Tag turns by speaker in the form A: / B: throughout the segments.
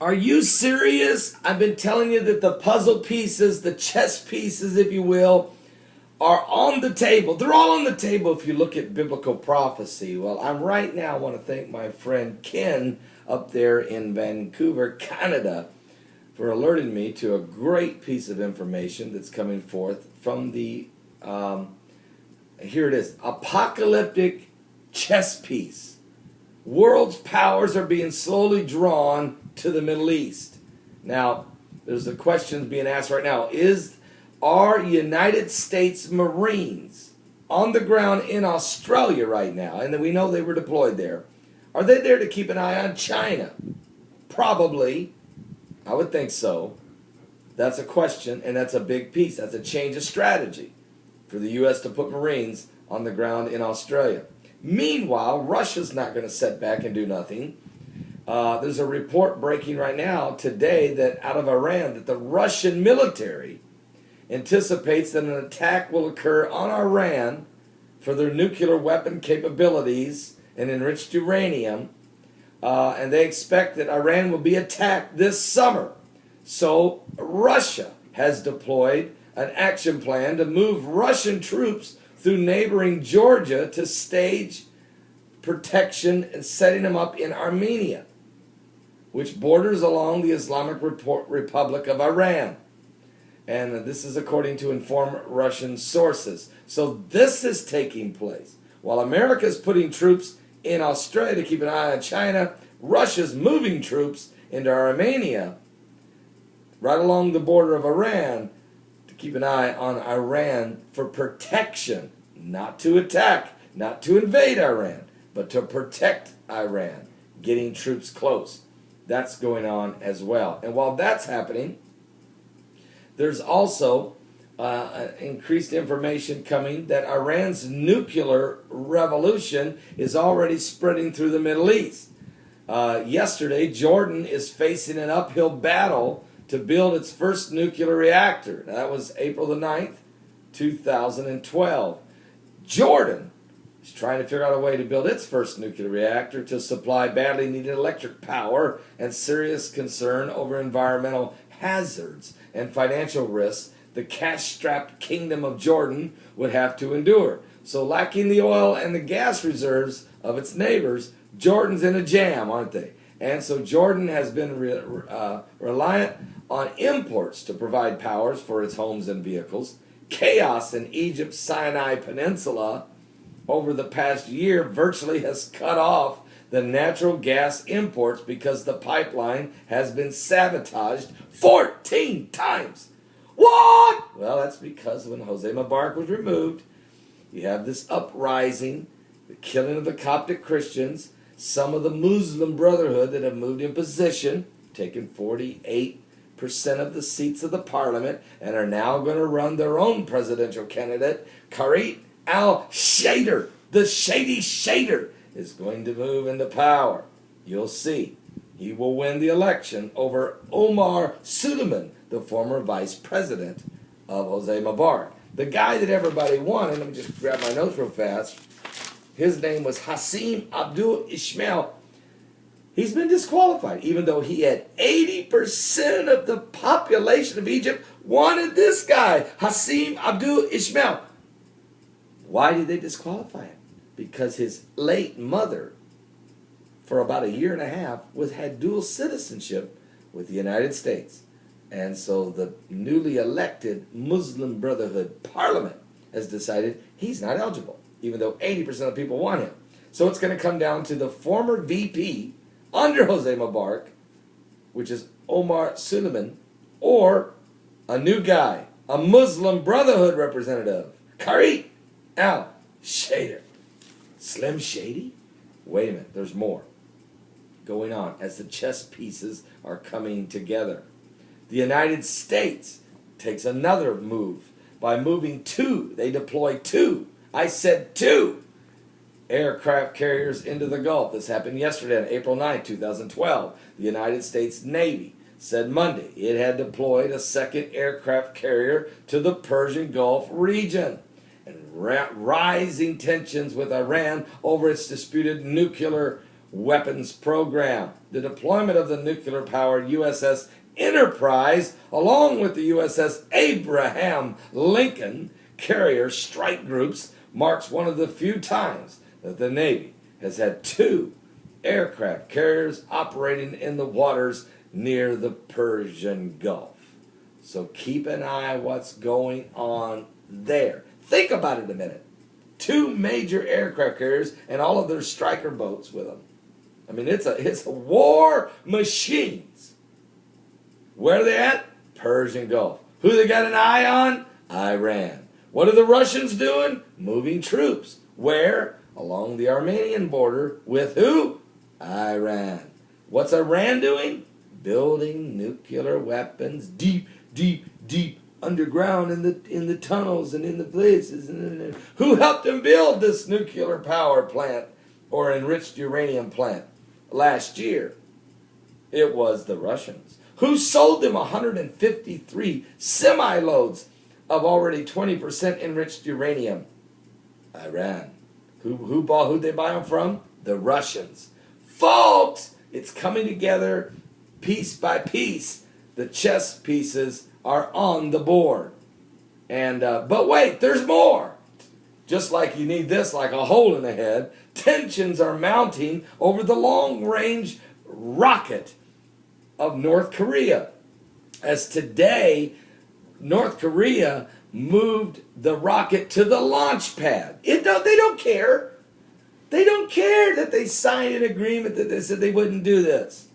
A: Are you serious? I've been telling you that the puzzle pieces, the chess pieces, if you will, are on the table. They're all on the table if you look at biblical prophecy. Well, I right now want to thank my friend Ken up there in Vancouver, Canada, for alerting me to a great piece of information that's coming forth from the, here it is, Apocalyptic chess piece. World's powers are being slowly drawn to the Middle East. Now, there's a question being asked right now. Are United States Marines on the ground in Australia right now, and we know they were deployed there, are they there to keep an eye on China? Probably. I would think so. That's a question, and that's a big piece. That's a change of strategy for the U.S. to put Marines on the ground in Australia. Meanwhile, Russia's not going to sit back and do nothing. There's a report breaking right now today that out of Iran that the Russian military anticipates that an attack will occur on Iran for their nuclear weapon capabilities and enriched uranium. And they expect that Iran will be attacked this summer. So Russia has deployed an action plan to move Russian troops through neighboring Georgia to stage protection and setting them up in Armenia, which borders along the Islamic Republic of Iran. And this is according to informed Russian sources. So this is taking place. While America is putting troops in Australia to keep an eye on China, Russia's moving troops into Armenia, right along the border of Iran, to keep an eye on Iran for protection, not to attack, not to invade Iran, but to protect Iran, getting troops close. That's going on as well. And while that's happening, there's also increased information coming that Iran's nuclear revolution is already spreading through the Middle East. Yesterday, Jordan is facing an uphill battle to build its first nuclear reactor. Now, that was April the 9th, 2012. Jordan is trying to figure out a way to build its first nuclear reactor to supply badly needed electric power, and serious concern over environmental hazards and financial risks the cash-strapped kingdom of Jordan would have to endure. So, lacking the oil and the gas reserves of its neighbors, Jordan's in a jam, aren't they? And so Jordan has been reliant on imports to provide powers for its homes and vehicles. Chaos in Egypt's Sinai Peninsula over the past year virtually has cut off the natural gas imports because the pipeline has been sabotaged 14 times. What? Well, that's because when Jose Mubarak was removed, you have this uprising, the killing of the Coptic Christians, some of the Muslim Brotherhood that have moved in position, taken 48% of the seats of the parliament, and are now going to run their own presidential candidate. Karit al-Shader, the Shady Shader, is going to move into power. You'll see. He will win the election over Omar Suleiman, the former vice president of Jose Mubarak. The guy that everybody wanted, let me just grab my notes real fast, his name was Hassim Abdul Ismail. He's been disqualified, even though he had 80% of the population of Egypt wanted this guy, Hassim Abdul Ismail. Why did they disqualify him? Because his late mother, for about a year and a half, had dual citizenship with the United States. And so the newly elected Muslim Brotherhood Parliament has decided he's not eligible, even though 80% of people want him. So it's going to come down to the former VP under Jose Mubarak, which is Omar Suleiman, or a new guy, a Muslim Brotherhood representative, Karit al-Shader. Slim Shady? Wait a minute, there's more going on as the chess pieces are coming together. The United States takes another move by moving they deploy I said two aircraft carriers into the Gulf. This happened yesterday on April 9, 2012. The United States Navy said Monday it had deployed a second aircraft carrier to the Persian Gulf region. And rising tensions with Iran over its disputed nuclear weapons program. The deployment of the nuclear-powered USS Enterprise, along with the USS Abraham Lincoln carrier strike groups, marks one of the few times that the Navy has had two aircraft carriers operating in the waters near the Persian Gulf. So keep an eye on what's going on there. Think about it a minute. Two major aircraft carriers and all of their striker boats with them. I mean, it's a war machines. Where are they at? Persian Gulf. Who they got an eye on? Iran. What are the Russians doing? Moving troops. Where? Along the Armenian border with who? Iran. What's Iran doing? Building nuclear weapons deep underground in the tunnels and in the places. Who helped them build this nuclear power plant or enriched uranium plant last year? It was the Russians. Who sold them 153 semi-loads of already 20% enriched uranium? Iran. Who'd they buy them from? The Russians. Folks, it's coming together piece by piece. The chess pieces are on the board. And but wait, there's more. Just like you need this, like a hole in the head, tensions are mounting over the long-range rocket of North Korea. As today, North Korea moved the rocket to the launch pad. They don't care. They don't care that they signed an agreement that they said they wouldn't do this.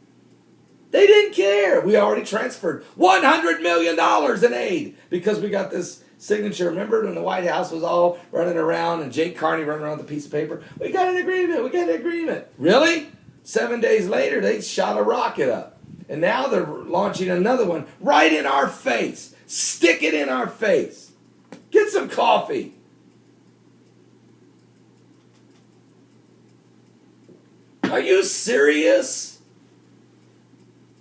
A: They didn't care. We already transferred $100 million in aid because we got this signature. Remember when the White House was all running around and Jake Carney running around with a piece of paper? We got an agreement. Really? 7 days later, they shot a rocket up. And now they're launching another one right in our face. Stick it in our face. Get some coffee. Are you serious?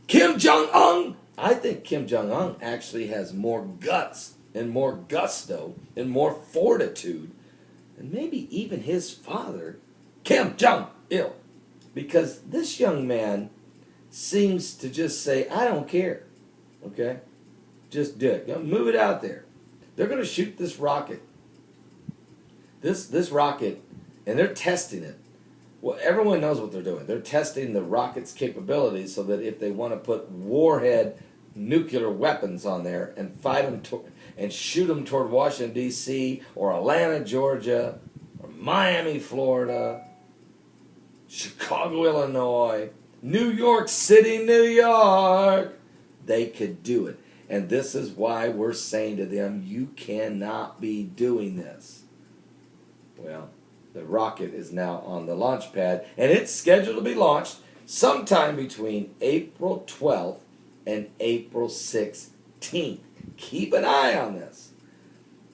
A: Kim Jong-un? I think Kim Jong-un actually has more guts and more gusto and more fortitude than maybe even his father, Kim Jong-il. Because this young man seems to just say, I don't care. Okay? Just do it. Move it out there. They're going to shoot this rocket. This rocket, and they're testing it. Well, everyone knows what they're doing. They're testing the rocket's capabilities so that if they want to put warhead nuclear weapons on there and fight them and shoot them toward Washington, D.C., or Atlanta, Georgia, or Miami, Florida, Chicago, Illinois, New York City, New York, they could do it. And this is why we're saying to them, you cannot be doing this. Well, the rocket is now on the launch pad, and it's scheduled to be launched sometime between April 12th and April 16th. Keep an eye on this.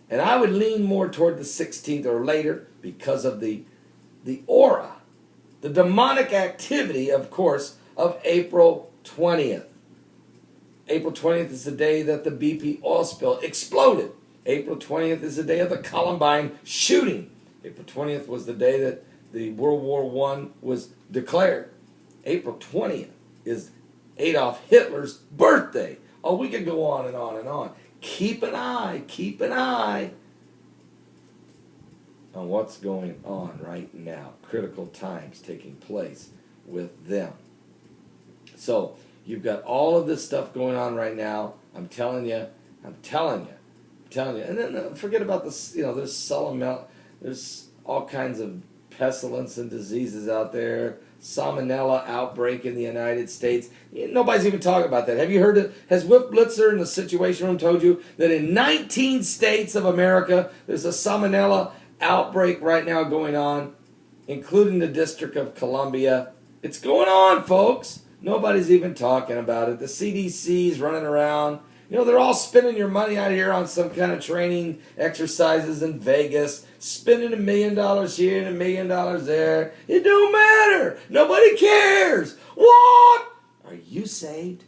A: And I would lean more toward the 16th or later because of the aura, the demonic activity, of course, of April 20th. April 20th is the day that the BP oil spill exploded. April 20th is the day of the Columbine shooting. April 20th was the day that the World War I was declared. April 20th is Adolf Hitler's birthday. Oh, we could go on and on and on. Keep an eye on what's going on right now. Critical times taking place with them. So, you've got all of this stuff going on right now. I'm telling you. And then forget about this, there's Salmonella. There's all kinds of pestilence and diseases out there. Salmonella outbreak in the United States. Nobody's even talking about that. Have you heard it? Has Whip Blitzer in the Situation Room told you that in 19 states of America, there's a Salmonella outbreak right now going on, including the District of Columbia? It's going on, folks. Nobody's even talking about it. The CDC's running around. They're all spending your money out here on some kind of training exercises in Vegas, spending $1 million here and $1 million there. It don't matter. Nobody cares. What? Are you saved?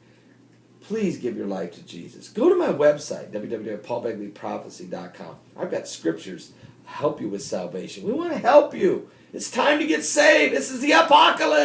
A: Please give your life to Jesus. Go to my website, www.paulbegleyprophecy.com. I've got scriptures to help you with salvation. We want to help you. It's time to get saved. This is the apocalypse.